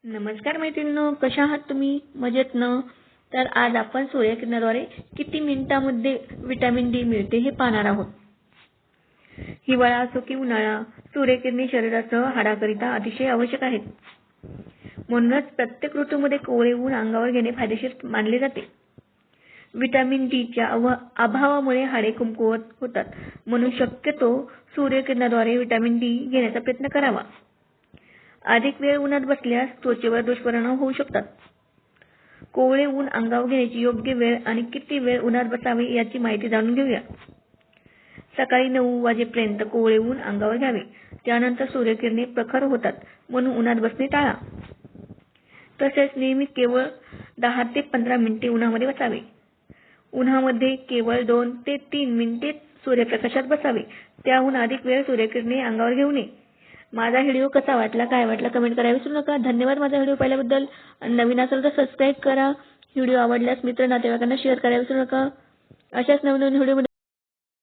नमस्कार मैत्रिणींनो, कशा आहात तुम्ही? मजेत ना? तर आज आपण सूर्यकिरणाद्वारे किती मिनिटांमध्ये व्हिटॅमिन डी मिळते हे पाहणार आहोत. हिवाळा असो की उन्हाळा, सूर्यकिरणे शरीरासह हाडाकरिता अतिशय आवश्यक आहेत. म्हणूनच प्रत्येक ऋतूमध्ये कोवळे ऊन अंगावर घेणे फायदेशीर मानले जाते. व्हिटॅमिन डीच्या अभावामुळे हाडे कमकुवत होतात, म्हणून शक्यतो सूर्यकिरणाद्वारे व्हिटॅमिन डी घेण्याचा प्रयत्न करावा. अधिक वेळ उन्हात बसल्यास त्वचेवर दुष्परिणाम होऊ शकतात. कोवळे ऊन अंगावर घेण्याची योग्य वेळ आणि किती वेळ उन्हात बसावे याची माहिती जाणून घेऊया. सकाळी 9 वाजेपर्यंत कोवळे ऊन अंगावर घ्यावे. त्यानंतर सूर्यकिरणे प्रखर होतात, म्हणून उन्हात बसणे टाळा. तसेच नियमित केवळ 10 ते 15 मिनिटे उन्हामध्ये बसावे. उन्हामध्ये केवळ 2 ते 3 मिनिटे सूर्यप्रकाशात बसावे. त्याहून अधिक वेळ सूर्यकिरणे अंगावर घेऊ नये. माझा व्हिडिओ कसा वाटला, काय वाटला कमेंट करायला विसरू नका. धन्यवाद माझा व्हिडिओ पाहिल्याबद्दल. नवीन असेल तर सबस्क्राईब करा. व्हिडिओ आवडल्यास मित्र नातेवाईकांना शेअर करायला विसरू नका. अशाच नवीन व्हिडिओ